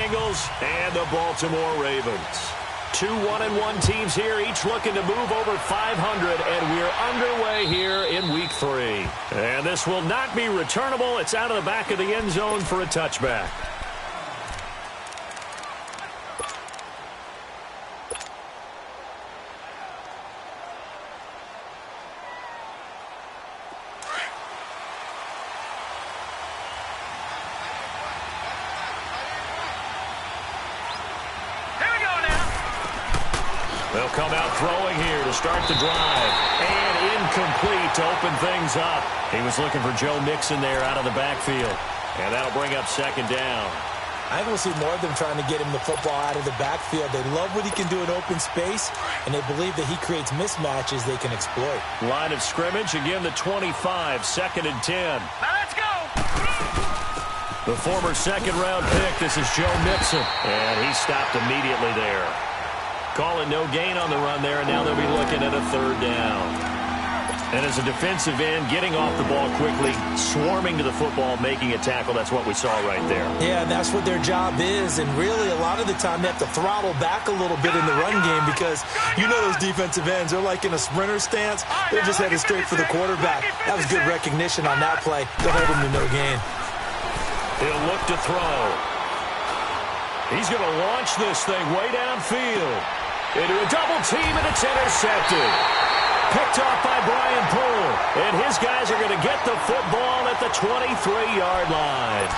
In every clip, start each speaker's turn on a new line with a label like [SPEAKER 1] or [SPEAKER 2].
[SPEAKER 1] Bengals and the Baltimore Ravens. Two 1-1 teams here, each looking to move over 500, and we're underway here in Week 3. And this will not be returnable. It's out of the back of the end zone for a touchback. They'll come out throwing here to start the drive. And incomplete to open things up. He was looking for Joe Mixon there out of the backfield. And that'll bring up second down.
[SPEAKER 2] I think we'll see more of them trying to get him the football out of the backfield. They love what he can do in open space, and they believe that he creates mismatches they can exploit.
[SPEAKER 1] Line of scrimmage, again the 25, 2nd and 10.
[SPEAKER 3] Now let's go!
[SPEAKER 1] The former second-round pick, this is Joe Mixon. And he stopped immediately there. Calling no gain on the run there, and now they'll be looking at a 3rd down. And as a defensive end, getting off the ball quickly, swarming to the football, making a tackle, that's what we saw right there.
[SPEAKER 2] Yeah, and that's what their job is, and really a lot of the time they have to throttle back a little bit in the run game because you know those defensive ends, they're like in a sprinter stance. They're just headed straight for the quarterback. That was good recognition on that play. They'll hold him to no gain.
[SPEAKER 1] He'll look to throw. He's going to launch this thing way downfield. Into a double team, and it's intercepted. Picked off by Brian Poole. And his guys are going to get the football at the 23-yard line.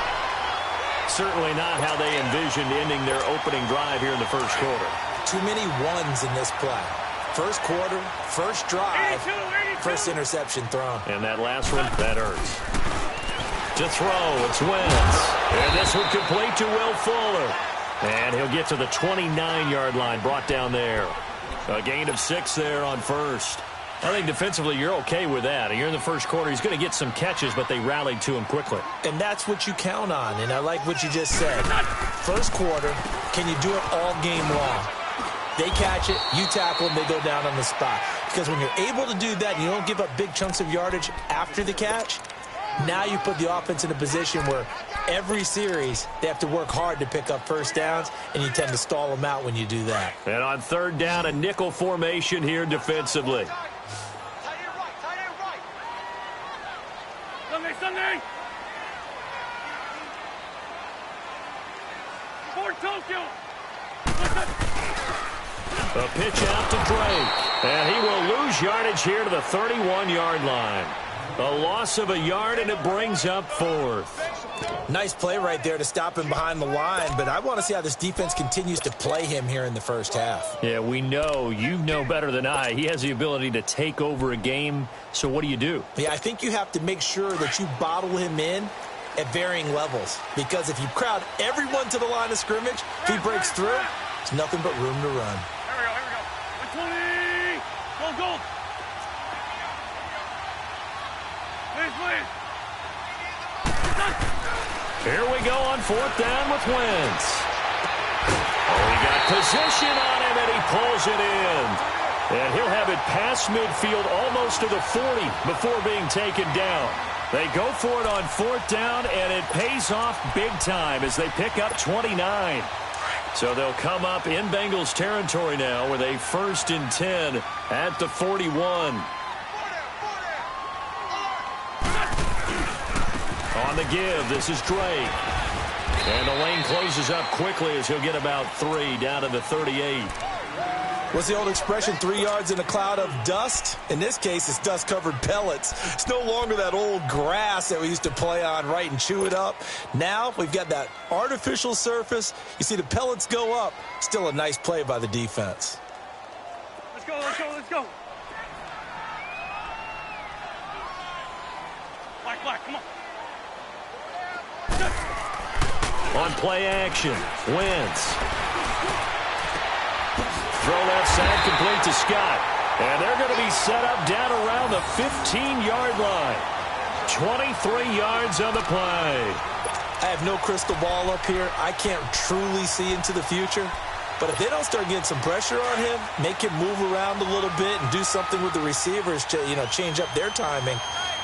[SPEAKER 1] Certainly not how they envisioned ending their opening drive here in the first quarter.
[SPEAKER 2] Too many ones in this play. First quarter, first drive,
[SPEAKER 3] 82.
[SPEAKER 2] first interception thrown.
[SPEAKER 1] And that last one, that hurts. To throw, it's Wentz. And this one complete to Will Fuller. And he'll get to the 29-yard line, brought down there. A gain of 6 there on first. I think defensively you're okay with that. You're in the first quarter. He's going to get some catches, but they rallied to him quickly.
[SPEAKER 2] And that's what you count on, and I like what you just said. First quarter, can you do it all game long? They catch it, you tackle them, they go down on the spot. Because when you're able to do that and you don't give up big chunks of yardage after the catch, now you put the offense in a position where every series they have to work hard to pick up first downs, and you tend to stall them out when you do that.
[SPEAKER 1] And on 3rd down, a nickel formation here defensively.
[SPEAKER 3] Sunday! For Tokyo!
[SPEAKER 1] A pitch out to Drake. And he will lose yardage here to the 31-yard line. A loss of a yard, and it brings up 4th.
[SPEAKER 2] Nice play right there to stop him behind the line, but I want to see how this defense continues to play him here in the first half.
[SPEAKER 1] Yeah, we know, you know better than I, he has the ability to take over a game. So what do you do?
[SPEAKER 2] Yeah, I think you have to make sure that you bottle him in at varying levels, because if you crowd everyone to the line of scrimmage, if he breaks through, there's nothing but room to run.
[SPEAKER 3] Here we go. 120! Goal! Please.
[SPEAKER 1] Here we go on 4th down with Wentz. Oh, he got position on him, and he pulls it in. And he'll have it past midfield almost to the 40 before being taken down. They go for it on 4th down, and it pays off big time as they pick up 29. So they'll come up in Bengals territory now with a 1st and 10 at the 41. On the give, this is Drake. And the lane closes up quickly as he'll get about 3 down to the 38.
[SPEAKER 2] What's the old expression, 3 yards in a cloud of dust? In this case, it's dust-covered pellets. It's no longer that old grass that we used to play on, right, and chew it up. Now we've got that artificial surface. You see the pellets go up. Still a nice play by the defense.
[SPEAKER 3] Let's go. Black, come on.
[SPEAKER 1] On play action, Wentz. Throw left side complete to Scott. And they're going to be set up down around the 15-yard line. 23 yards on the play.
[SPEAKER 2] I have no crystal ball up here. I can't truly see into the future. But if they don't start getting some pressure on him, make him move around a little bit and do something with the receivers to, change up their timing,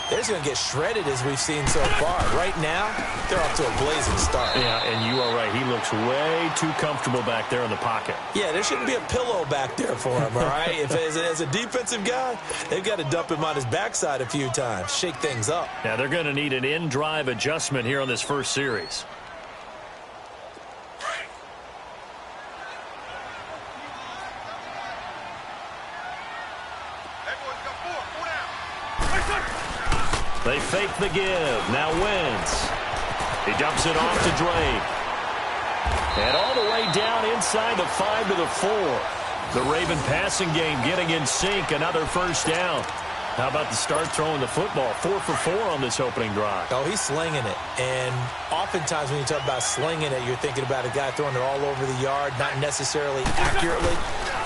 [SPEAKER 2] they're just going to get shredded as we've seen so far. Right now, they're off to a blazing start.
[SPEAKER 1] Yeah, and you are right. He looks way too comfortable back there in the pocket.
[SPEAKER 2] Yeah, there shouldn't be a pillow back there for him, all right? If as a defensive guy, they've got to dump him on his backside a few times, shake things up.
[SPEAKER 1] Now, they're going to need an in-drive adjustment here on this first series. They fake the give. Now Wentz. He dumps it off to Drake. And all the way down inside the 5 to the 4. The Raven passing game getting in sync. Another first down. How about the start throwing the football? 4 for 4 on this opening drive.
[SPEAKER 2] Oh, he's slinging it. And oftentimes when you talk about slinging it, you're thinking about a guy throwing it all over the yard, not necessarily accurately.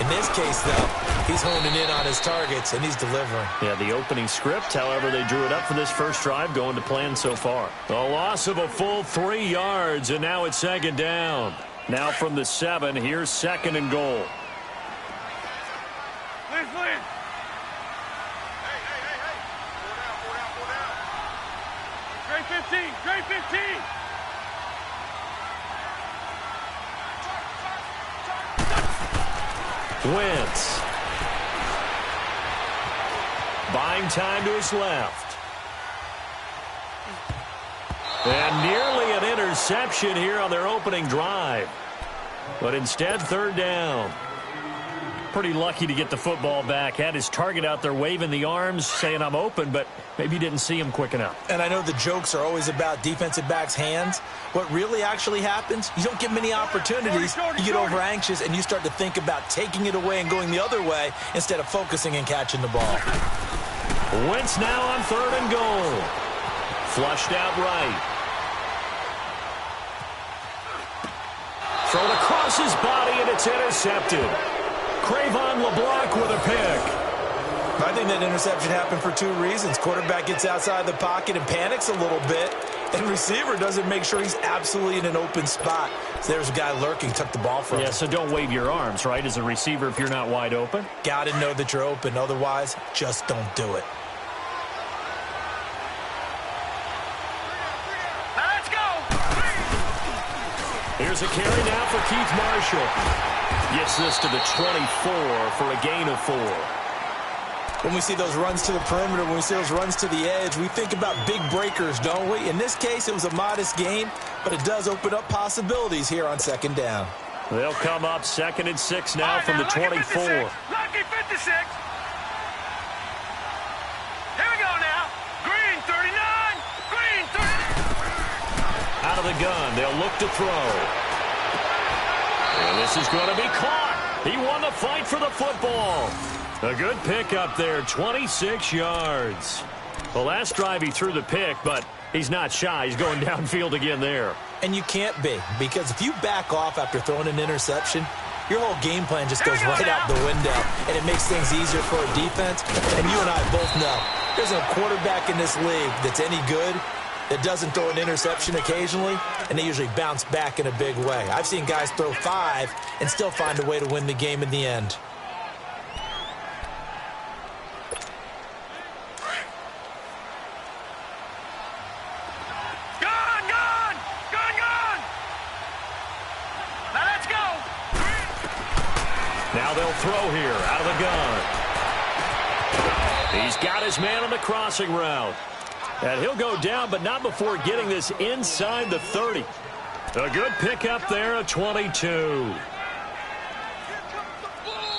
[SPEAKER 2] In this case, though, he's honing in on his targets, and he's delivering.
[SPEAKER 1] Yeah, the opening script, however, they drew it up for this first drive, going to plan so far. A loss of a full 3 yards, and now it's second down. Now from the 7, here's second and goal.
[SPEAKER 3] Please, please. Trey 15, Trey 15.
[SPEAKER 1] Wentz. Buying time to his left. And nearly an interception here on their opening drive. But instead, third down. Pretty lucky to get the football back. Had his target out there waving the arms, saying I'm open, but maybe didn't see him quick enough.
[SPEAKER 2] And I know the jokes are always about defensive backs' hands. What really actually happens, you don't get many opportunities. You get over anxious, and you start to think about taking it away and going the other way instead of focusing and catching the ball.
[SPEAKER 1] Wentz now on third and goal. Flushed out right. Thrown across his body, and it's intercepted. Cravon LeBlanc with a pick.
[SPEAKER 2] I think that interception happened for 2 reasons. Quarterback gets outside the pocket and panics a little bit, and receiver doesn't make sure he's absolutely in an open spot. So there's a guy lurking, took the ball from him.
[SPEAKER 1] Yeah, so don't wave your arms, right, as a receiver if you're not wide open.
[SPEAKER 2] Got to know that you're open. Otherwise, just don't do it.
[SPEAKER 3] Let's go.
[SPEAKER 1] Here's a carry now for Keith Marshall. Gets this to the 24 for a gain of 4.
[SPEAKER 2] When we see those runs to the perimeter, when we see those runs to the edge, we think about big breakers, don't we? In this case, it was a modest gain, but it does open up possibilities here on second down.
[SPEAKER 1] They'll come up 2nd and 6 now from the 24.
[SPEAKER 3] Lucky 56. Here we go now. Green 39. Green 39.
[SPEAKER 1] Out of the gun, they'll look to throw. And this is going to be caught. He won the fight for the football. A good pick up there, 26 yards. The last drive he threw the pick, but he's not shy. He's going downfield again there.
[SPEAKER 2] And you can't be, because if you back off after throwing an interception, your whole game plan just goes right out the window, and it makes things easier for a defense. And you and I both know there's a quarterback in this league that's any good that doesn't throw an interception occasionally, and they usually bounce back in a big way. I've seen guys throw 5 and still find a way to win the game in the end.
[SPEAKER 3] Gone, gone, gone, gone. Now let's go.
[SPEAKER 1] Now they'll throw here out of the gun. He's got his man on the crossing route. And he'll go down, but not before getting this inside the 30. A good pickup there, a 22.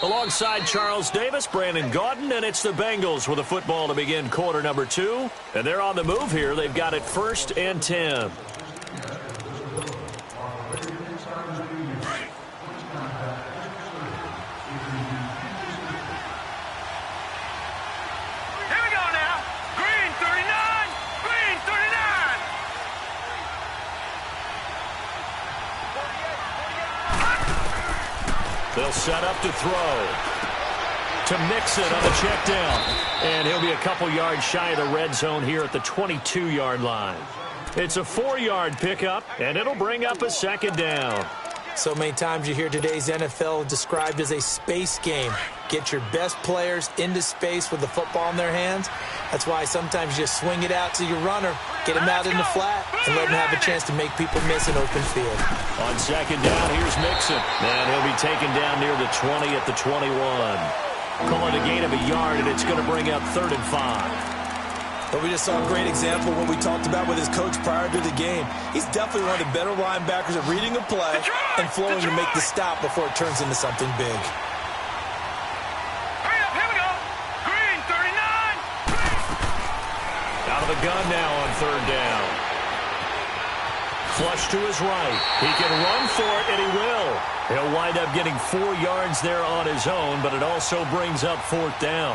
[SPEAKER 1] Alongside Charles Davis, Brandon Gaudin, and it's the Bengals with a football to begin quarter number 2. And they're on the move here. They've got it 1st and 10. They'll set up to throw. To Mixon on the check down. And he'll be a couple yards shy of the red zone here at the 22-yard line. It's a 4-yard pickup, and it'll bring up a second down.
[SPEAKER 2] So many times you hear today's NFL described as a space game. Get your best players into space with the football in their hands. That's why sometimes you just swing it out to your runner, get him out in the flat, and let him have a chance to make people miss an open field.
[SPEAKER 1] On second down, here's Mixon. And he'll be taken down near the 20 at the 21. Call it a gain of a yard, and it's going to bring up 3rd and 5.
[SPEAKER 2] But we just saw a great example of what we talked about with his coach prior to the game. He's definitely one of the better linebackers at reading a play and flowing to make the stop before it turns into something big.
[SPEAKER 3] Hurry up, here we go. Green, 39.
[SPEAKER 1] Out of the gun now on 3rd down. Flush to his right. He can run for it, and he will. He'll wind up getting 4 yards there on his own, but it also brings up 4th down.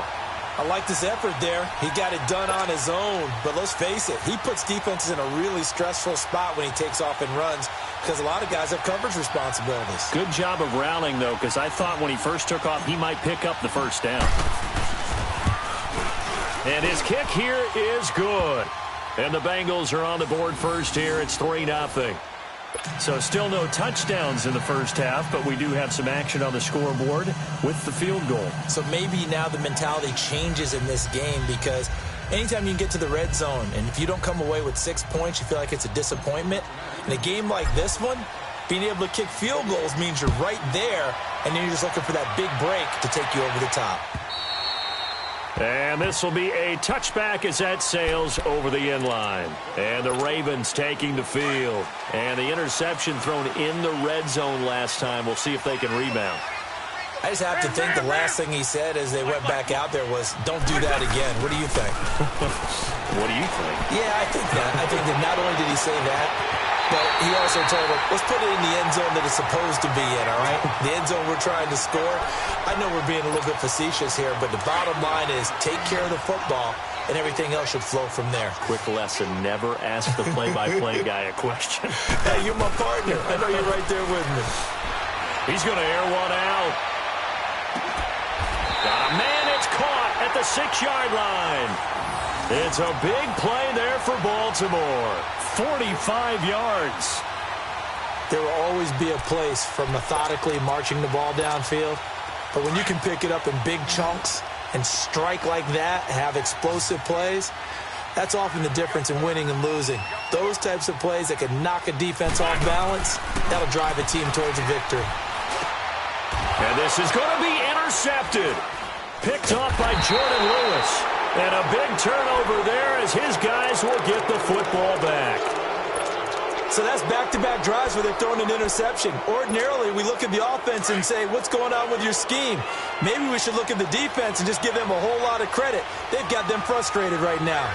[SPEAKER 2] I like this effort there. He got it done on his own. But let's face it, he puts defenses in a really stressful spot when he takes off and runs because a lot of guys have coverage responsibilities.
[SPEAKER 1] Good job of rallying, though, because I thought when he first took off, he might pick up the 1st down. And his kick here is good. And the Bengals are on the board first here. It's 3-0. So still no touchdowns in the first half, but we do have some action on the scoreboard with the field goal.
[SPEAKER 2] So maybe now the mentality changes in this game because anytime you can get to the red zone, and if you don't come away with 6 points, you feel like it's a disappointment. In a game like this one, being able to kick field goals means you're right there, and then you're just looking for that big break to take you over the top.
[SPEAKER 1] And this will be a touchback as that sails over the end line. And the Ravens taking the field. And the interception thrown in the red zone last time. We'll see if they can rebound.
[SPEAKER 2] I just have to think the last thing he said as they went back out there was, don't do that again. What do you think?
[SPEAKER 1] What do you think?
[SPEAKER 2] Yeah, I think that not only did he say that, but he also told him, let's put it in the end zone that it's supposed to be in, all right? The end zone we're trying to score. I know we're being a little bit facetious here, but the bottom line is take care of the football, and everything else should flow from there.
[SPEAKER 1] Quick lesson, never ask the play-by-play guy a question.
[SPEAKER 2] Hey, you're my partner. I know you're right there with me.
[SPEAKER 1] He's going to air one out. Got a man, it's caught at the 6-yard line. It's a big play there for Baltimore. 45 yards.
[SPEAKER 2] There will always be a place for methodically marching the ball downfield. But when you can pick it up in big chunks and strike like that, have explosive plays, that's often the difference in winning and losing. Those types of plays that can knock a defense off balance, that'll drive a team towards a victory.
[SPEAKER 1] And this is going to be intercepted. Picked off by Jordan Lewis. And a big turnover there as his guys will get the football back.
[SPEAKER 2] So that's back-to-back drives where they're throwing an interception. Ordinarily, we look at the offense and say, what's going on with your scheme? Maybe we should look at the defense and just give them a whole lot of credit. They've got them frustrated right now.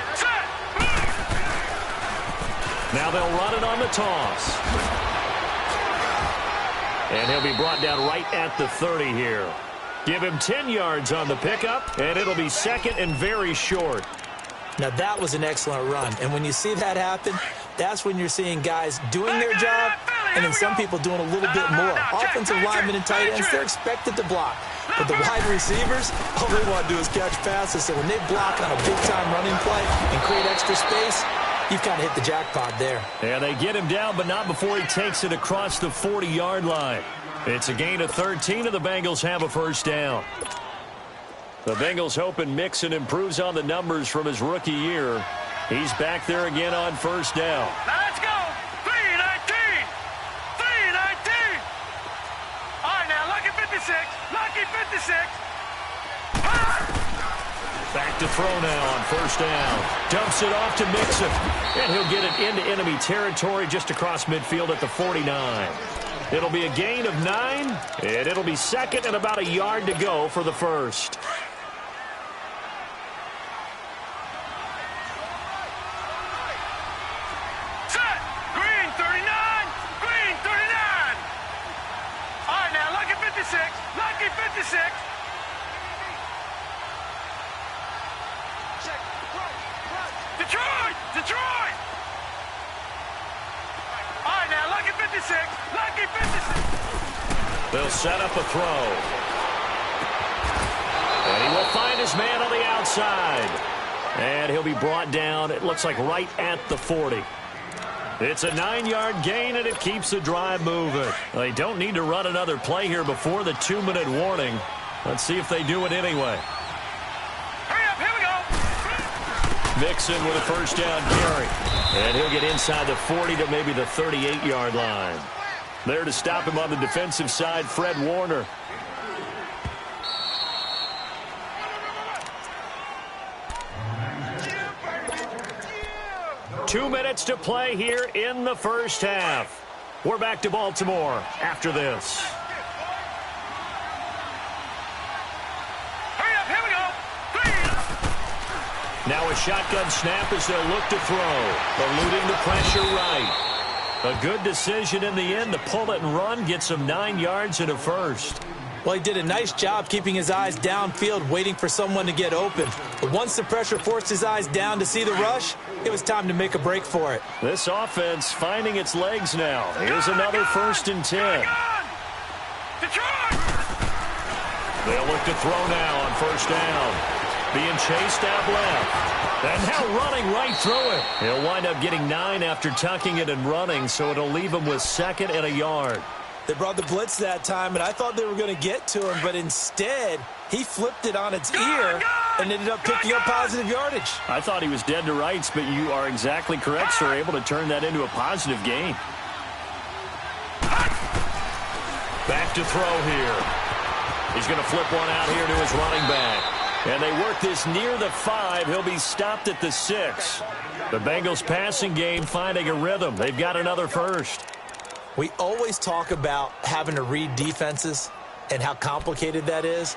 [SPEAKER 1] Now they'll run it on the toss. And he'll be brought down right at the 30 here. Give him 10 yards on the pickup, and it'll be 2nd and very short.
[SPEAKER 2] Now, that was an excellent run. And when you see that happen, that's when you're seeing guys doing their job and then some people doing a little bit more. Offensive linemen and tight ends, they're expected to block. But the wide receivers, all they want to do is catch passes. So when they block on a big-time running play and create extra space, you've kind of hit the jackpot there.
[SPEAKER 1] Yeah, they get him down, but not before he takes it across the 40-yard line. It's a gain of 13, and the Bengals have a 1st down. The Bengals hoping Mixon improves on the numbers from his rookie year. He's back there again on 1st down.
[SPEAKER 3] Let's go. 3-19. 3-19. All right, now, lucky 56. Lucky 56.
[SPEAKER 1] Back to throw now on 1st down. Dumps it off to Mixon. And he'll get it into enemy territory just across midfield at the 49. It'll be a gain of 9, and it'll be 2nd and about a yard to go for the 1st.
[SPEAKER 3] Set. Green, 39. Green, 39. All right, now, lucky 56. Lucky 56. Detroit! Detroit! All right, now, lucky 56. Lucky 56.
[SPEAKER 1] They'll set up a throw. And he will find his man on the outside. And he'll be brought down, it looks like right at the 40. It's a 9-yard gain, and it keeps the drive moving. They don't need to run another play here before the 2-minute warning. Let's see if they do it anyway.
[SPEAKER 3] Hurry up, here we go.
[SPEAKER 1] Mixon with a first down carry. And he'll get inside the 40 to maybe the 38-yard line. There to stop him on the defensive side, Fred Warner.
[SPEAKER 3] Yeah.
[SPEAKER 1] 2 minutes to play here in the first half. We're back to Baltimore after this.
[SPEAKER 3] Hurry up, here we go. 3.
[SPEAKER 1] Now a shotgun snap as they'll look to throw. Eluding the pressure right. A good decision in the end to pull it and run, get some 9 yards and a first.
[SPEAKER 2] Well, he did a nice job keeping his eyes downfield, waiting for someone to get open. But once the pressure forced his eyes down to see the rush, it was time to make a break for it.
[SPEAKER 1] This offense finding its legs now. Here's another 1st and 10.
[SPEAKER 3] Detroit!
[SPEAKER 1] They'll look to throw now on 1st down. Being chased out left. And now running right through it. He'll wind up getting 9 after tucking it and running, so it'll leave him with 2nd and a yard.
[SPEAKER 2] They brought the blitz that time, and I thought they were going to get to him, but instead, he flipped it on its ear and ended up picking up positive yardage.
[SPEAKER 1] I thought he was dead to rights, but you are exactly correct, sir. Able to turn that into a positive gain. Back to throw here. He's going to flip one out here to his running back. And they work this near the 5. He'll be stopped at the 6. The Bengals passing game finding a rhythm. They've got another first.
[SPEAKER 2] We always talk about having to read defenses and how complicated that is.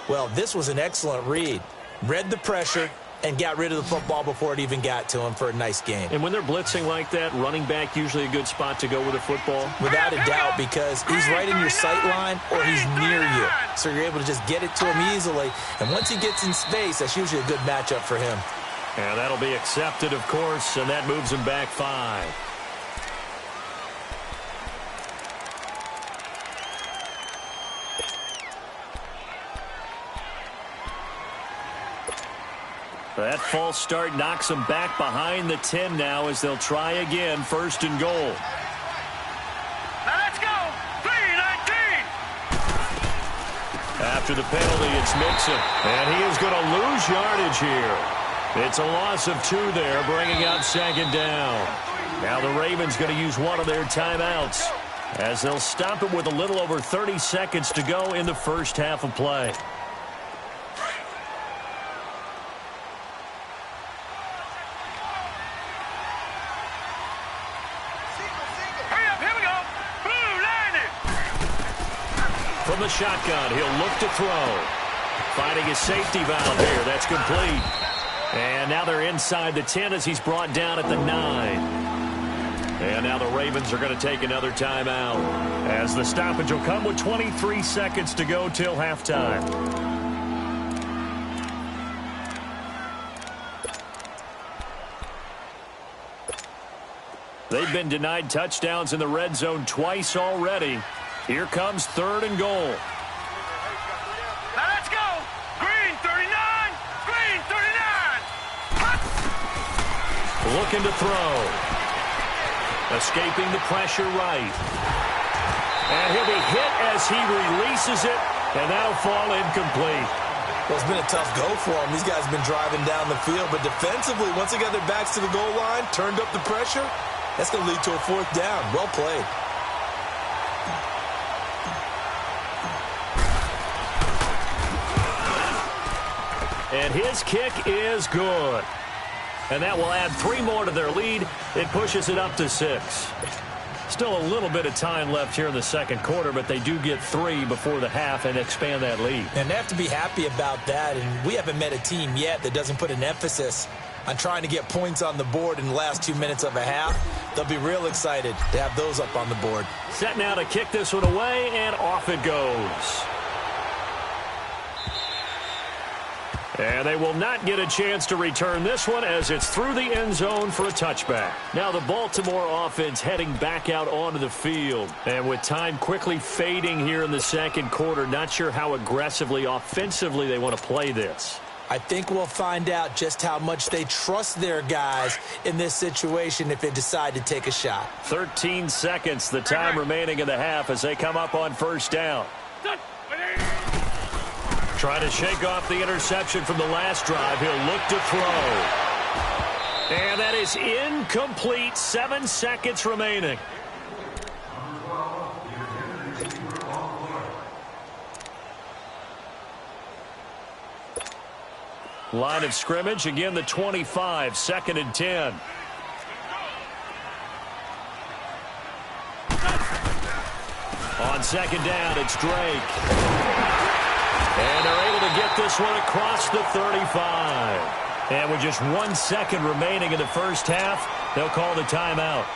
[SPEAKER 2] Well, this was an excellent read. Read the pressure and got rid of the football before it even got to him for a nice game.
[SPEAKER 1] And when they're blitzing like that, running back usually a good spot to go with a football?
[SPEAKER 2] Without a doubt, because he's right in your sight line or he's near you. So you're able to just get it to him easily. And once he gets in space, that's usually a good matchup for him.
[SPEAKER 1] And that'll be accepted, of course, and that moves him back 5. That false start knocks them back behind the 10 now as they'll try again, 1st and goal.
[SPEAKER 3] Now let's go. 3-19.
[SPEAKER 1] After the penalty, it's Mixon. And he is going to lose yardage here. It's a loss of 2 there, bringing up 2nd down. Now the Ravens going to use one of their timeouts as they'll stop it with a little over 30 seconds to go in the first half of play. From the shotgun, he'll look to throw. Finding his safety valve here. That's complete. And now they're inside the 10 as he's brought down at the 9. And now the Ravens are going to take another timeout as the stoppage will come with 23 seconds to go till halftime. They've been denied touchdowns in the red zone twice already. Here comes 3rd and goal.
[SPEAKER 3] Now let's go. Green 39. Green 39.
[SPEAKER 1] Looking to throw. Escaping the pressure right. And he'll be hit as he releases it, and that'll fall incomplete.
[SPEAKER 2] Well, it's been a tough go for him. These guys have been driving down the field, but defensively, once they got their backs to the goal line, turned up the pressure, that's going to lead to a 4th down. Well played.
[SPEAKER 1] And his kick is good. And that will add 3 more to their lead. It pushes it up to 6. Still a little bit of time left here in the second quarter, but they do get 3 before the half and expand that lead.
[SPEAKER 2] And they have to be happy about that. And we haven't met a team yet that doesn't put an emphasis on trying to get points on the board in the last 2 minutes of a half. They'll be real excited to have those up on the board.
[SPEAKER 1] Set now to kick this one away, and off it goes. And they will not get a chance to return this one as it's through the end zone for a touchback. Now the Baltimore offense heading back out onto the field. And with time quickly fading here in the second quarter, not sure how aggressively, offensively they want to play this.
[SPEAKER 2] I think we'll find out just how much they trust their guys in this situation if they decide to take a shot.
[SPEAKER 1] 13 seconds, the time remaining in the half as they come up on first down. Trying to shake off the interception from the last drive. He'll look to throw. And that is incomplete. 7 seconds remaining. Line of scrimmage, again the 25, 2nd and 10. On 2nd down, it's Drake. And they're able to get this one across the 35. And with just 1 second remaining in the first half, they'll call the timeout.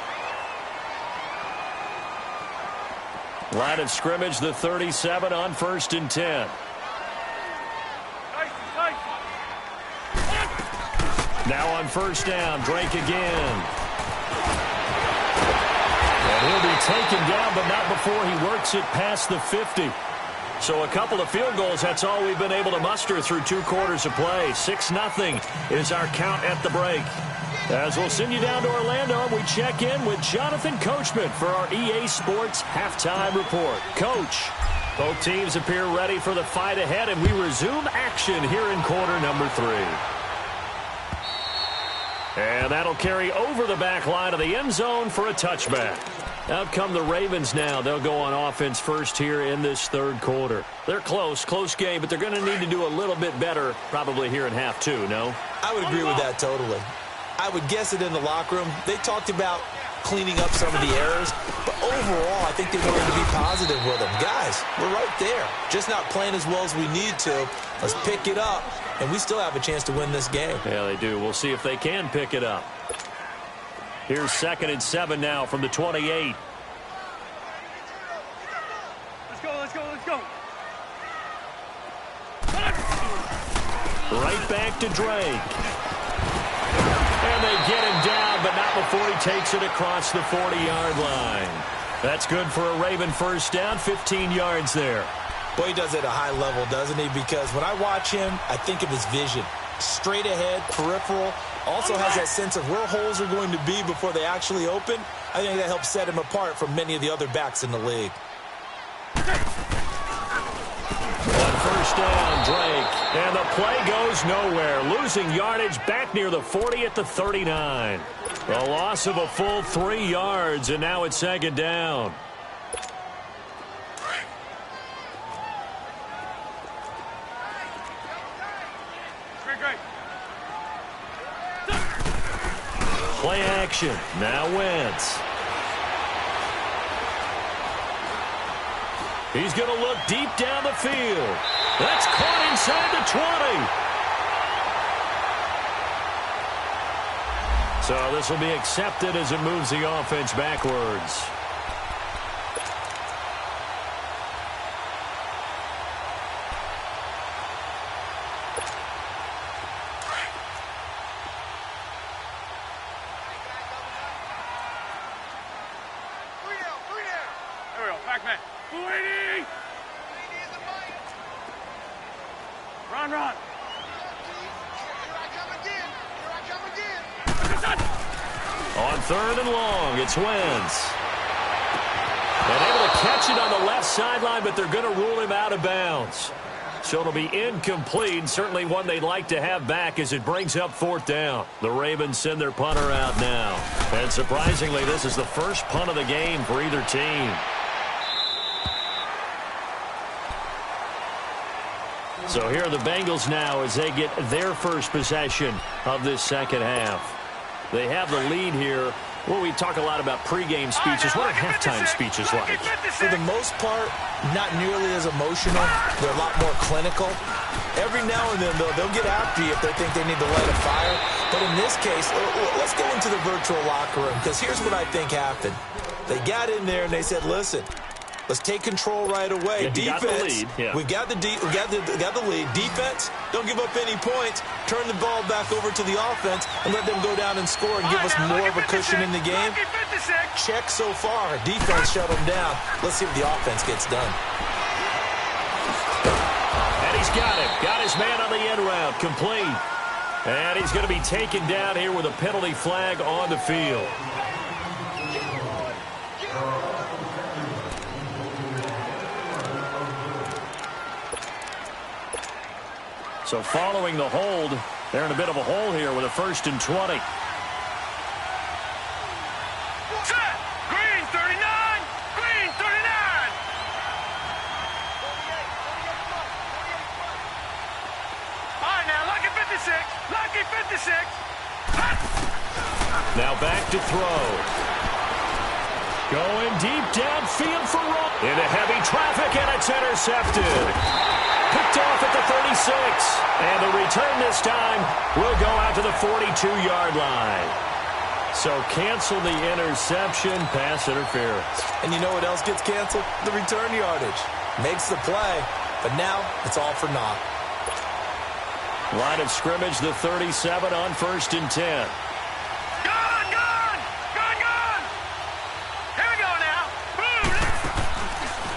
[SPEAKER 1] Line of scrimmage, the 37 on 1st and 10. Now on first down, Drake again. And he'll be taken down, but not before he works it past the 50. So a couple of field goals, that's all we've been able to muster through 2 quarters of play. 6-0 is our count at the break. As we'll send you down to Orlando, and we check in with Jonathan Coachman for our EA Sports Halftime Report. Coach, both teams appear ready for the fight ahead, and we resume action here in quarter number 3. And that'll carry over the back line of the end zone for a touchback. Out come the Ravens now. They'll go on offense first here in this 3rd quarter. They're close game, but they're going to need to do a little bit better probably here in half 2, no?
[SPEAKER 2] I would agree with that totally. I would guess it in the locker room. They talked about cleaning up some of the errors, but overall, I think they wanted to be positive with them. Guys, we're right there. Just not playing as well as we need to. Let's pick it up, and we still have a chance to win this game.
[SPEAKER 1] Yeah, they do. We'll see if they can pick it up. Here's 2nd and 7 now from the 28.
[SPEAKER 3] Let's go.
[SPEAKER 1] Right back to Drake. And they get him down, but not before he takes it across the 40-yard line. That's good for a Raven first down, 15 yards there.
[SPEAKER 2] Boy, he does it at a high level, doesn't he? Because when I watch him, I think of his vision. Straight ahead, peripheral. Also has that sense of where holes are going to be before they actually open. I think that helps set him apart from many of the other backs in the league.
[SPEAKER 1] On first down, Drake. And the play goes nowhere. Losing yardage back near the 40 at the 39. A loss of a full 3 yards, and now it's 2nd down. Play action. Now Wentz. He's going to look deep down the field. That's caught inside the 20. So this will be accepted as it moves the offense backwards.
[SPEAKER 3] Run.
[SPEAKER 1] On 3rd and long, it's Wentz. And able to catch it on the left sideline, but they're going to rule him out of bounds. So it'll be incomplete, and certainly one they'd like to have back as it brings up 4th down. The Ravens send their punter out now. And surprisingly, this is the first punt of the game for either team. So here are the Bengals now as they get their first possession of this 2nd half. They have the lead here. Well, we talk a lot about pregame speeches. What are halftime speeches like?
[SPEAKER 2] For the most part, not nearly as emotional. They're a lot more clinical. Every now and then, though, they'll get after you if they think they need to light a fire. But in this case, let's go into the virtual locker room, because here's what I think happened. They got in there and they said, listen, let's take control right away.
[SPEAKER 1] Yeah,
[SPEAKER 2] Defense, we got the lead. Defense, don't give up any points. Turn the ball back over to the offense and let them go down and score and give us more of a cushion in the game. Check so far. Defense shut them down. Let's see what the offense gets done.
[SPEAKER 1] And he He's got it. Got his man on the end route. Complete. And he's going to be taken down here with a penalty flag on the field. So following the hold, they're in a bit of a hole here with a 1st and 20.
[SPEAKER 3] Set. Green 39. Green 39. All right, now, lucky 56. Lucky 56.
[SPEAKER 1] Now back to throw. Going deep downfield for Roll. Into heavy traffic, and it's intercepted. Picked off at the 36. And the return this time will go out to the 42-yard line. So cancel the interception, pass interference.
[SPEAKER 2] And you know what else gets canceled? The return yardage. Makes the play, but now it's all for naught.
[SPEAKER 1] Line of scrimmage, the 37 on 1st and 10.
[SPEAKER 3] Gone, gone. Gone, gone. Here we go now. Boom.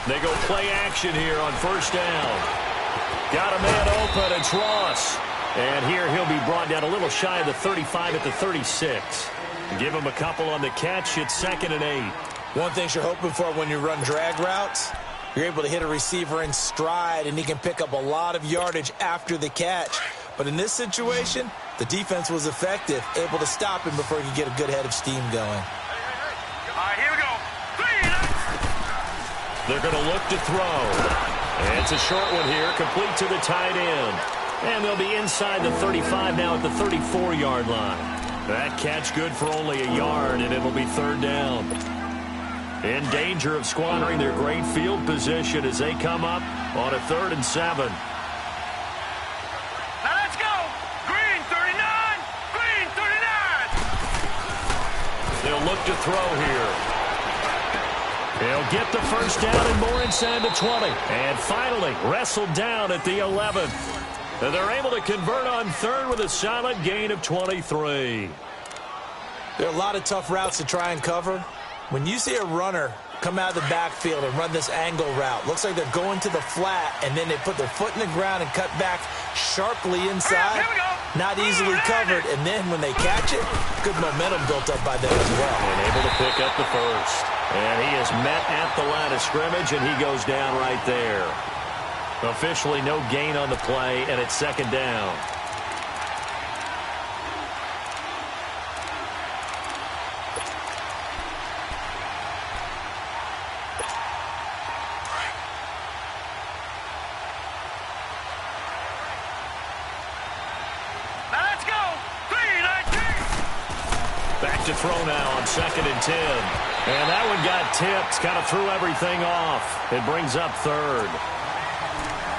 [SPEAKER 1] They go play action here on 1st down. Got a man open, it's Ross. And here he'll be brought down a little shy of the 35 at the 36. Give him a couple on the catch. It's 2nd and 8.
[SPEAKER 2] One thing you're hoping for when you run drag routes, you're able to hit a receiver in stride, and he can pick up a lot of yardage after the catch. But in this situation, the defense was effective, able to stop him before he could get a good head of steam going.
[SPEAKER 3] All right, here we go. 3.
[SPEAKER 1] They're going to look to throw. And it's a short one here, complete to the tight end. And they'll be inside the 35 now at the 34-yard line. That catch good for only a yard, and it'll be 3rd down. In danger of squandering their great field position as they come up on a 3rd and 7.
[SPEAKER 3] Now let's go. Green 39. Green 39.
[SPEAKER 1] They'll look to throw here. They'll get the 1st down and more inside the 20. And finally, wrestled down at the 11th. And they're able to convert on 3rd with a solid gain of 23.
[SPEAKER 2] There are a lot of tough routes to try and cover. When you see a runner come out of the backfield and run this angle route, looks like they're going to the flat, and then they put their foot in the ground and cut back sharply inside.
[SPEAKER 3] Here we go.
[SPEAKER 2] Not easily covered, and then when they catch it, good momentum built up by them as well.
[SPEAKER 1] And able to pick up the 1st. And he is met at the line of scrimmage, and he goes down right there. Officially no gain on the play, and it's 2nd down.
[SPEAKER 3] Now let's go. 3-19.
[SPEAKER 1] Back to throw now on 2nd and 10. And that one got tipped, kind of threw everything off. It brings up 3rd.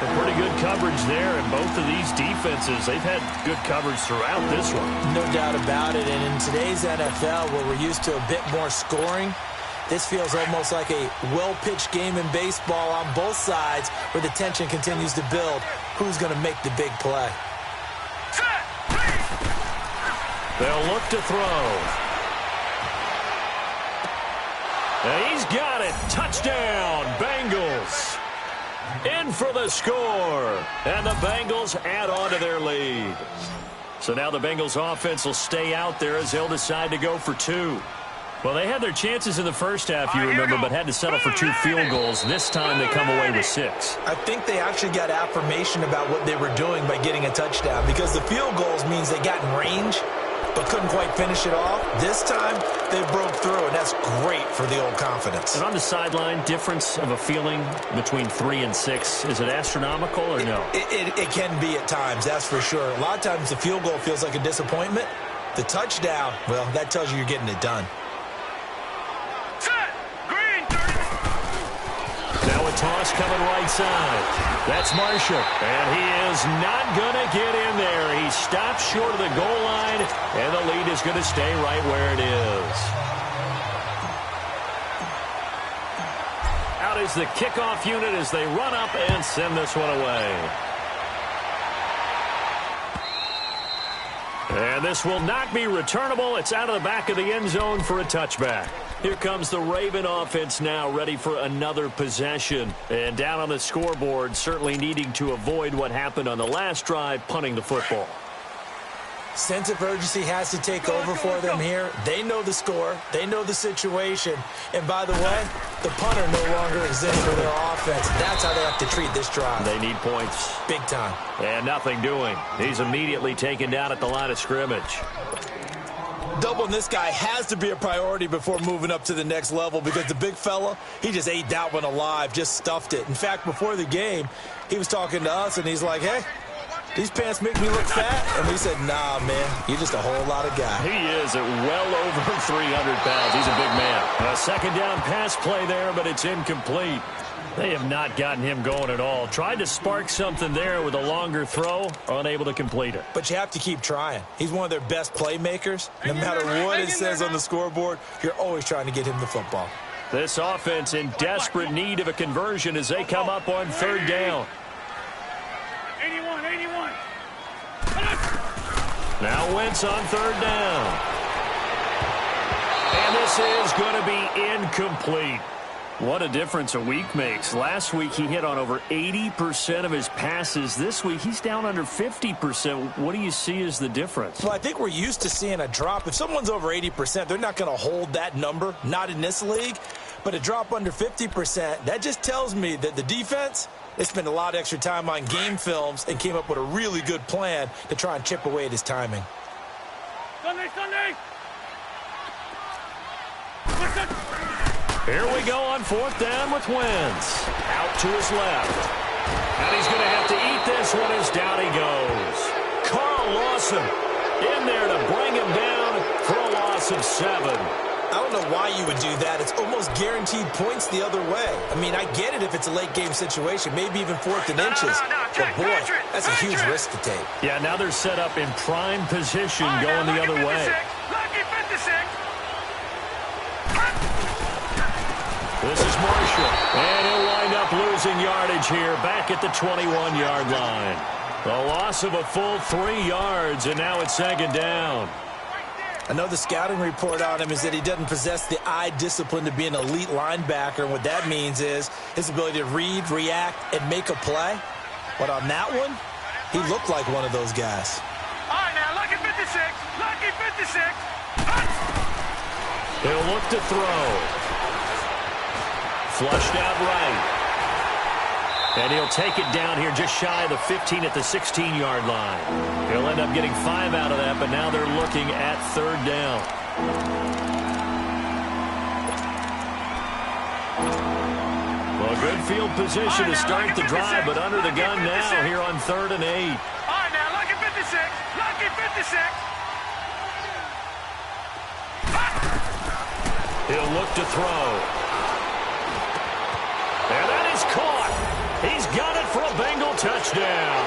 [SPEAKER 1] And pretty good coverage there, and both of these defenses, they've had good coverage throughout this one.
[SPEAKER 2] No doubt about it, and in today's NFL, where we're used to a bit more scoring, this feels almost like a well-pitched game in baseball on both sides, where the tension continues to build. Who's going to make the big play?
[SPEAKER 3] Set.
[SPEAKER 1] They'll look to throw. And he's got it. Touchdown, Bengals. In for the score. And the Bengals add on to their lead. So now the Bengals offense will stay out there as they'll decide to go for 2. Well, they had their chances in the first half, you remember, but had to settle for 2 field goals. This time they come away with 6.
[SPEAKER 2] I think they actually got affirmation about what they were doing by getting a touchdown, because the field goals means they got in range but couldn't quite finish it off. This time, they broke through, and that's great for the old confidence.
[SPEAKER 1] And on the sideline, difference of a feeling between 3 and 6, is it astronomical or no?
[SPEAKER 2] It can be at times, that's for sure. A lot of times the field goal feels like a disappointment. The touchdown, well, that tells you you're getting it done.
[SPEAKER 3] Set. Green 30.
[SPEAKER 1] Now a toss coming right side. That's Marshall. And he is not going to get in there. He stops short of the goal line, and the lead is going to stay right where it is. Out is the kickoff unit as they run up and send this one away. And this will not be returnable. It's out of the back of the end zone for a touchback. Here comes the Raven offense now, ready for another possession. And down on the scoreboard, certainly needing to avoid what happened on the last drive, punting the football.
[SPEAKER 2] Sense of urgency has to take over for them here. They know the score. They know the situation. And by the way, the punter no longer exists for their offense. That's how they have to treat this drive.
[SPEAKER 1] They need points.
[SPEAKER 2] Big time.
[SPEAKER 1] And nothing doing. He's immediately taken down at the line of scrimmage.
[SPEAKER 2] Doubling this guy has to be a priority before moving up to the next level because the big fella, he just ate that one alive, just stuffed it. In fact, before the game, he was talking to us, and he's like, hey, these pants make me look fat? And we said, nah, man, you're just a whole lot of guy.
[SPEAKER 1] He is at well over 300 pounds. He's a big man. A second down pass play there, but it's incomplete. They have not gotten him going at all. Tried to spark something there with a longer throw, unable to complete it.
[SPEAKER 2] But you have to keep trying. He's one of their best playmakers. No matter what it says on the scoreboard, you're always trying to get him the football.
[SPEAKER 1] This offense in desperate need of a conversion as they come up on third down.
[SPEAKER 3] 81.
[SPEAKER 1] Now Wentz on third down. And this is going to be incomplete. What a difference a week makes. Last week he hit on over 80% of his passes. This week he's down under 50%. What do you see as the difference?
[SPEAKER 2] Well, I think we're used to seeing a drop. If someone's over 80%, they're not going to hold that number, not in this league. But a drop under 50%, that just tells me that the defense, they spent a lot of extra time on game films and came up with a really good plan to try and chip away at his timing.
[SPEAKER 3] Sunday.
[SPEAKER 1] Here we go on fourth down with Wentz. Out to his left. And he's going to have to eat this one as down he goes. Carl Lawson in there to bring him down for a loss of 7.
[SPEAKER 2] I don't know why you would do that. It's almost guaranteed points the other way. I mean, I get it if it's a late game situation, maybe even fourth and inches. But boy, that's a huge risk to take.
[SPEAKER 1] Yeah, now they're set up in prime position going the other way.
[SPEAKER 3] Lucky 56.
[SPEAKER 1] This is Marshall, and he'll wind up losing yardage here back at the 21-yard line. A loss of a full 3 yards, and now it's second down.
[SPEAKER 2] I know the scouting report on him is that he doesn't possess the eye discipline to be an elite linebacker, and what that means is his ability to read, react, and make a play. But on that one, he looked like one of those guys.
[SPEAKER 3] All right, now, lucky 56. Lucky 56.
[SPEAKER 1] He'll look to throw. Flushed out right. And he'll take it down here just shy of the 15 at the 16-yard line. He'll end up getting 5 out of that, but now they're looking at third down. Well, good field position to start the drive, but under the gun now here on 3rd and 8.
[SPEAKER 3] All right, now, lucky 56. Lucky 56.
[SPEAKER 1] He'll look to throw. And that is caught. He's got it for a Bengal touchdown.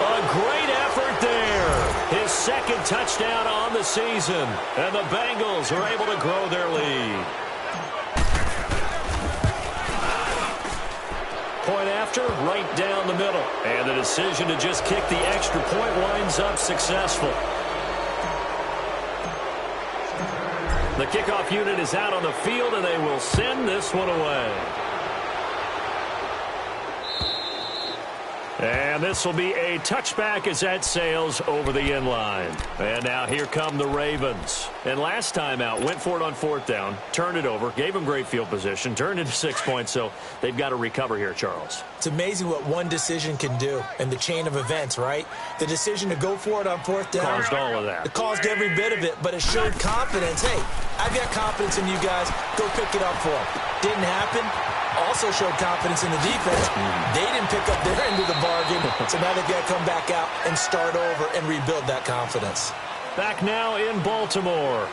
[SPEAKER 1] A great effort there. His second touchdown on the season. And the Bengals are able to grow their lead. Point after, right down the middle. And the decision to just kick the extra point winds up successful. The kickoff unit is out on the field, and they will send this one away. And this will be a touchback as that sails over the end line. And now here come the Ravens. And last time out, went for it on fourth down, turned it over, gave them great field position, turned into 6 points, so they've got to recover here, Charles.
[SPEAKER 2] It's amazing what one decision can do in the chain of events, right? The decision to go for it on fourth down.
[SPEAKER 1] Caused all of that.
[SPEAKER 2] It caused every bit of it, but it showed confidence. Hey, I've got confidence in you guys. Go pick it up for them. Didn't happen. Also showed confidence in the defense. They didn't pick up their end of the bargain, so now they've got to come back out and start over and rebuild that confidence.
[SPEAKER 1] Back now in Baltimore.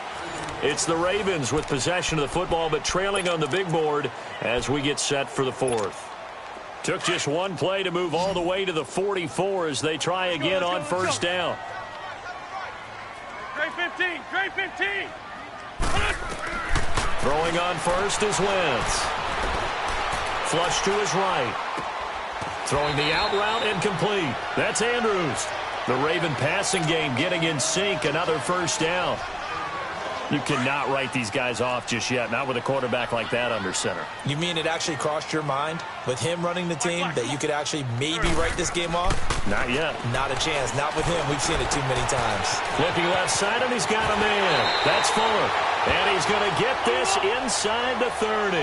[SPEAKER 1] It's the Ravens with possession of the football, but trailing on the big board as we get set for the fourth. Took just one play to move all the way to the 44 as they try again on first down.
[SPEAKER 3] Great 15. Great 15.
[SPEAKER 1] Throwing on first is Wentz. Flush to his right. Throwing the out route incomplete. That's Andrews. The Raven passing game getting in sync. Another first down. You cannot write these guys off just yet, not with a quarterback like that under center.
[SPEAKER 2] You mean it actually crossed your mind with him running the team that you could actually maybe write this game off?
[SPEAKER 1] Not yet.
[SPEAKER 2] Not a chance. Not with him. We've seen it too many times.
[SPEAKER 1] Looking left side, and he's got a man. That's Fuller. And he's going to get this inside the 30.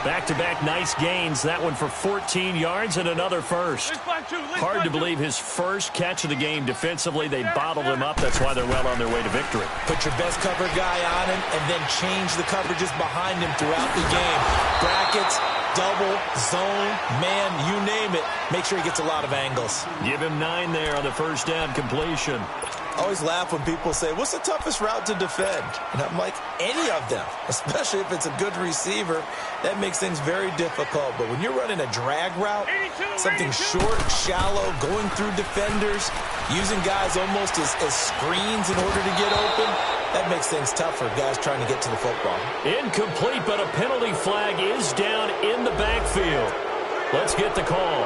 [SPEAKER 1] Back-to-back nice gains. That one for 14 yards and another first. Hard to believe his first catch of the game defensively. They bottled him up. That's why they're well on their way to victory.
[SPEAKER 2] Put your best cover guy on him and then change the coverages behind him throughout the game. Brackets, double, zone, man, you name it. Make sure he gets a lot of angles.
[SPEAKER 1] Give him 9 there on the first down completion.
[SPEAKER 2] I always laugh when people say, what's the toughest route to defend? And I'm like, any of them, especially if it's a good receiver. That makes things very difficult. But when you're running a drag route, something short, shallow, going through defenders, using guys almost as screens in order to get open, that makes things tough for guys trying to get to the football.
[SPEAKER 1] Incomplete, but a penalty flag is down in the backfield. Let's get the call.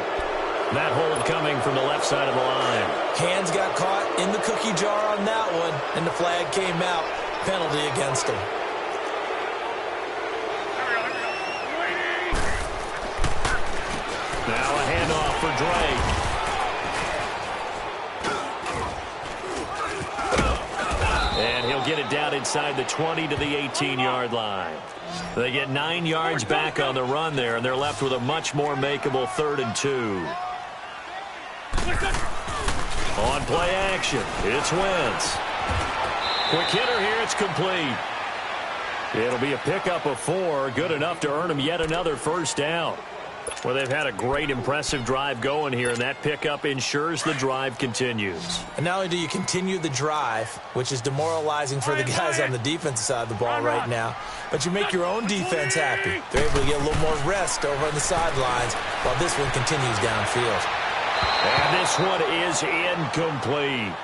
[SPEAKER 1] That hold coming from the left side of the line.
[SPEAKER 2] Hands got caught in the cookie jar on that one, and the flag came out. Penalty against him.
[SPEAKER 1] Now a handoff for Drake. And he'll get it down inside the 20 to the 18-yard line. They get 9 yards back on the run there, and they're left with a much more makeable 3rd and 2. On play action, it's Wentz. Quick hitter here, it's complete. It'll be a pickup of 4, good enough to earn him yet another first down. Well, they've had a great, impressive drive going here, and that pickup ensures the drive continues.
[SPEAKER 2] And not only do you continue the drive, which is demoralizing for the guys on the defensive side of the ball right now, but you make your own defense happy. They're able to get a little more rest over on the sidelines while this one continues downfield.
[SPEAKER 1] And this one is incomplete.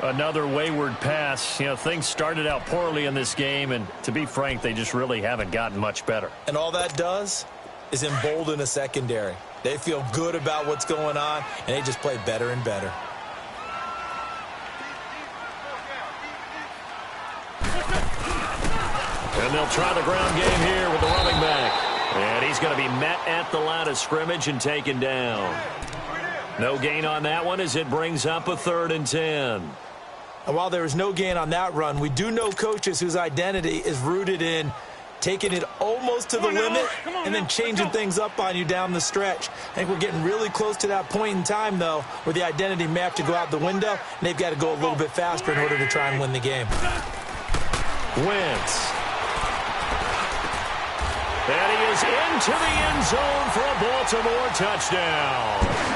[SPEAKER 1] Another wayward pass. You know, things started out poorly in this game, and to be frank, they just really haven't gotten much better.
[SPEAKER 2] And all that does is embolden a secondary. They feel good about what's going on, and they just play better and better.
[SPEAKER 1] And they'll try the ground game here with the running back. And he's going to be met at the line of scrimmage and taken down. No gain on that one as it brings up a 3rd and 10.
[SPEAKER 2] And while there is no gain on that run, we do know coaches whose identity is rooted in taking it almost to the limit and then changing things up on you down the stretch. I think we're getting really close to that point in time, though, where the identity may have to go out the window, and they've got to go a little bit faster in order to try and win the game.
[SPEAKER 1] Wentz. And he is into the end zone for a Baltimore touchdown.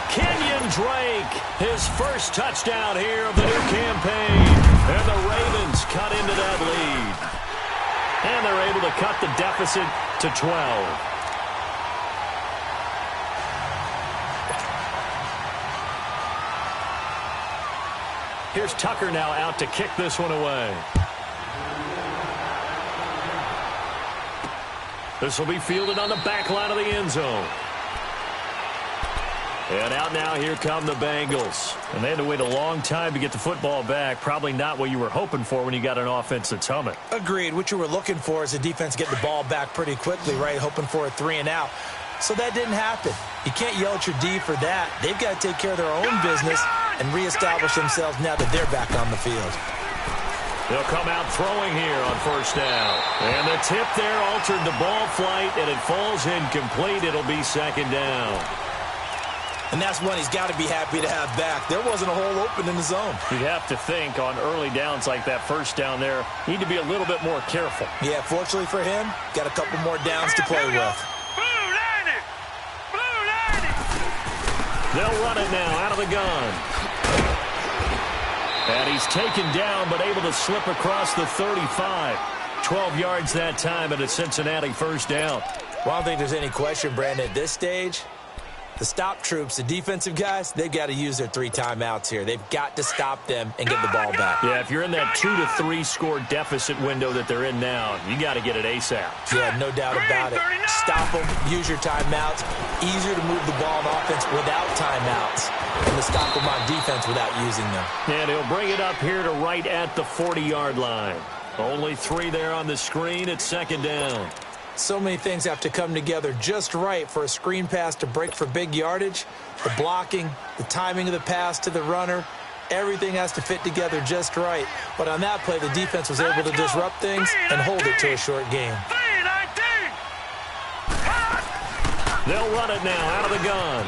[SPEAKER 1] Kenyon Drake, his first touchdown here of the new campaign. And the Ravens cut into that lead. And they're able to cut the deficit to 12. Here's Tucker now out to kick this one away. This will be fielded on the back line of the end zone. And out now, here come the Bengals. And they had to wait a long time to get the football back. Probably not what you were hoping for when you got an offense that's humming.
[SPEAKER 2] Agreed. What you were looking for is a defense getting the ball back pretty quickly, right? Hoping for a 3 and out. So that didn't happen. You can't yell at your D for that. They've got to take care of their own business and reestablish themselves now that they're back on the field.
[SPEAKER 1] They'll come out throwing here on first down. And the tip there altered the ball flight, and it falls incomplete. It'll be 2nd down.
[SPEAKER 2] And that's one he's got to be happy to have back. There wasn't a hole open in the zone.
[SPEAKER 1] You'd have to think on early downs like that first down there, need to be a little bit more careful.
[SPEAKER 2] Yeah, fortunately for him, got a couple more downs to play with.
[SPEAKER 3] Blue lining! Blue lining!
[SPEAKER 1] They'll run it now out of the gun. And he's taken down but able to slip across the 35. 12 yards that time at a Cincinnati first down.
[SPEAKER 2] Well, I don't think there's any question, Brandon, at this stage. The stop troops, the defensive guys, they've got to use their 3 timeouts here. They've got to stop them and get the ball back.
[SPEAKER 1] Yeah, if you're in that 2 to 3 score deficit window that they're in now, you got to get it ASAP.
[SPEAKER 2] Yeah, no doubt about it. Stop them, use your timeouts. Easier to move the ball on offense without timeouts than to stop them on defense without using them.
[SPEAKER 1] And he'll bring it up here to right at the 40-yard line. Only 3 there on the screen at second down.
[SPEAKER 2] So many things have to come together just right for a screen pass to break for big yardage. The blocking, the timing of the pass to the runner, everything has to fit together just right. But on that play, the defense was able to disrupt things and hold it to a short game.
[SPEAKER 1] They'll run it now out of the gun.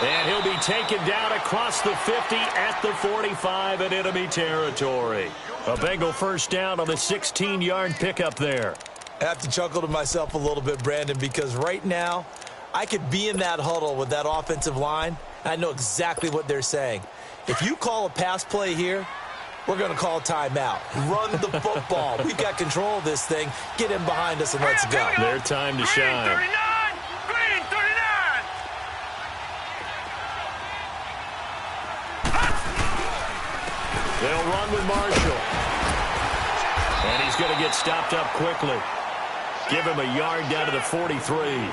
[SPEAKER 1] And he'll be taken down across the 50 at the 45 in enemy territory. A Bengal first down on the 16-yard pickup there.
[SPEAKER 2] I have to chuckle to myself a little bit, Brandon, because right now I could be in that huddle with that offensive line. I know exactly what they're saying. If you call a pass play here, we're going to call timeout. Run the football. We got control of this thing. Get in behind us and let's go.
[SPEAKER 1] Their time to shine.
[SPEAKER 3] Green 39!
[SPEAKER 1] They'll run with Marshall. And he's going to get stopped up quickly. Give him a yard down to the 43.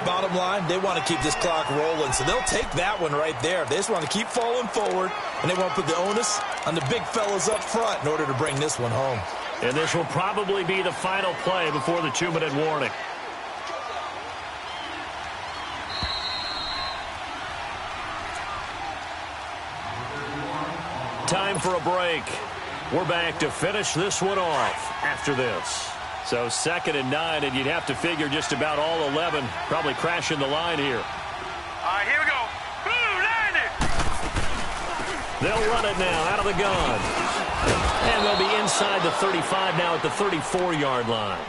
[SPEAKER 2] Bottom line, they want to keep this clock rolling, so they'll take that one right there. They just want to keep falling forward, and they want to put the onus on the big fellas up front in order to bring this one home.
[SPEAKER 1] And this will probably be the final play before the 2-minute warning. Time for a break. We're back to finish this one off after this. So 2nd and 9, and you'd have to figure just about all 11 probably crashing the line here.
[SPEAKER 3] All right, here we go. Blue, line it.
[SPEAKER 1] They'll run it now out of the gun. And they'll be inside the 35 now at the 34-yard line.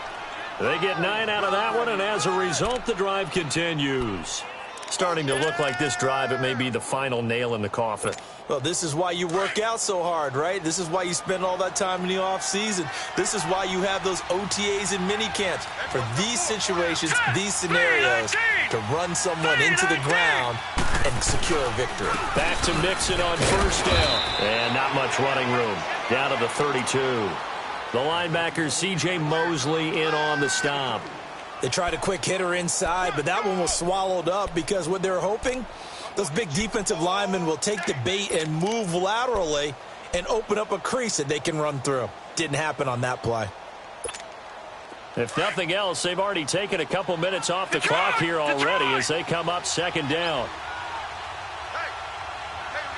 [SPEAKER 1] They get 9 out of that one, and as a result, the drive continues. Starting to look like this drive, it may be the final nail in the coffin.
[SPEAKER 2] Well, this is why you work out so hard, right? This is why you spend all that time in the offseason. This is why you have those OTAs and mini camps for these situations, these scenarios, to run someone into the ground and secure a victory.
[SPEAKER 1] Back to Mixon on first down. And not much running room. Down to the 32. The linebacker, C.J. Mosley, in on the stop.
[SPEAKER 2] They tried a quick hitter inside, but that one was swallowed up because what they're hoping, those big defensive linemen will take the bait and move laterally and open up a crease that they can run through. Didn't happen on that play.
[SPEAKER 1] If nothing else, they've already taken a couple minutes off the clock here already as they come up 2nd down.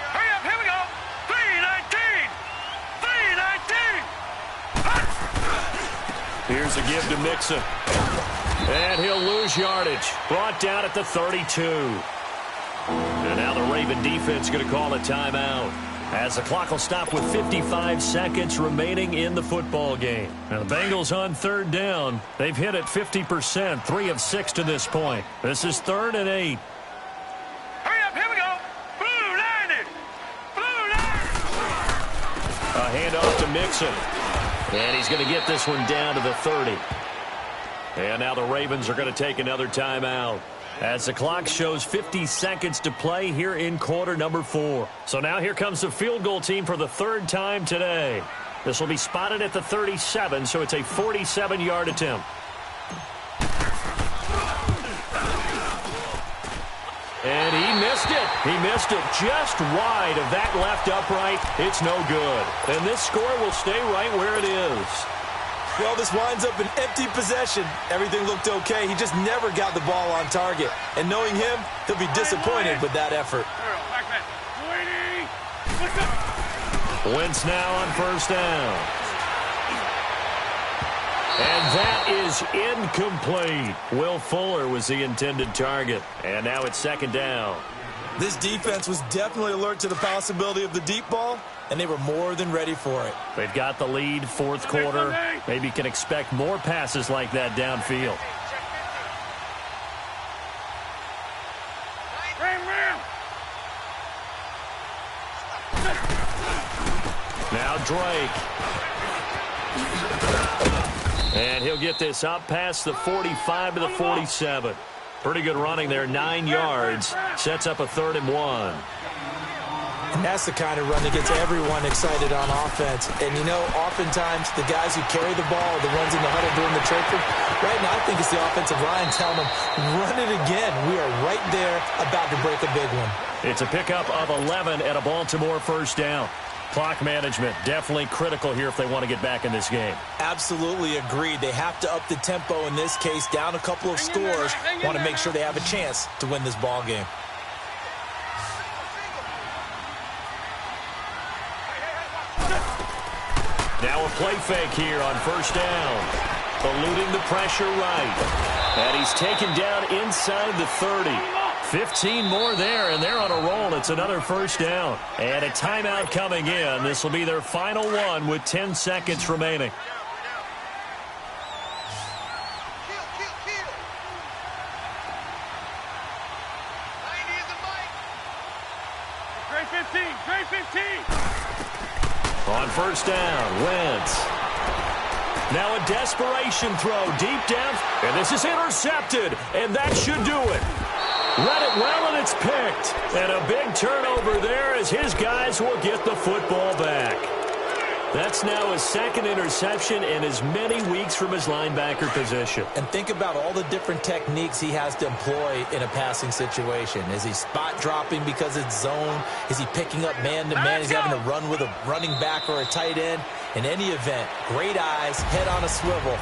[SPEAKER 3] Hurry up, here we go. 3-19. 3-19.
[SPEAKER 1] Here's a give to Mixon. And he'll lose yardage. Brought down at the 32. And now the Raven defense going to call a timeout as the clock will stop with 55 seconds remaining in the football game. Now the Bengals on 3rd down. They've hit it 50%, 3 of 6 to this point. This is 3rd and 8.
[SPEAKER 3] Hurry up, here we go. Blue, line it. Blue, line.
[SPEAKER 1] A handoff to Mixon. And he's going to get this one down to the 30. And now the Ravens are going to take another timeout as the clock shows 50 seconds to play here in quarter number 4. So now here comes the field goal team for the 3rd time today. This will be spotted at the 37, so it's a 47-yard attempt. And he missed it. He missed it just wide of that left upright. It's no good. And this score will stay right where it is.
[SPEAKER 2] Well, this winds up an empty possession. Everything looked okay. He just never got the ball on target. And knowing him, he'll be disappointed with that effort.
[SPEAKER 1] Wentz now on first down. And that is incomplete. Will Fuller was the intended target. And now it's 2nd down.
[SPEAKER 2] This defense was definitely alert to the possibility of the deep ball, and they were more than ready for it.
[SPEAKER 1] They've got the lead, 4th quarter. Maybe can expect more passes like that downfield. Now Drake. And he'll get this up past the 45 to the 47. Pretty good running there, 9 yards. Sets up a 3rd and 1.
[SPEAKER 2] And that's the kind of run that gets everyone excited on offense. And, you know, oftentimes the guys who carry the ball, the ones in the huddle doing the choker, right now I think it's the offensive line telling them, run it again. We are right there about to break a big one.
[SPEAKER 1] It's a pickup of 11 at a Baltimore first down. Clock management, definitely critical here if they want to get back in this game.
[SPEAKER 2] Absolutely agreed. They have to up the tempo in this case, down a couple of scores. Want to make sure they have a chance to win this ball game.
[SPEAKER 1] Now a play fake here on first down. Eluding the pressure right. And he's taken down inside the 30. 15 more there, and they're on a roll. It's another first down. And a timeout coming in. This will be their final one with 10 seconds remaining.
[SPEAKER 3] Great 15, great 15.
[SPEAKER 1] On first down, Wentz. Now a desperation throw deep down, and this is intercepted, and that should do it. Read it well, and it's picked. And a big turnover there as his guys will get the football back. That's now his second interception in as many weeks from his linebacker position.
[SPEAKER 2] And think about all the different techniques he has to employ in a passing situation. Is he spot dropping because it's zone? Is he picking up man-to-man? He's having to run with a running back or a tight end. In any event, great eyes, head on a swivel.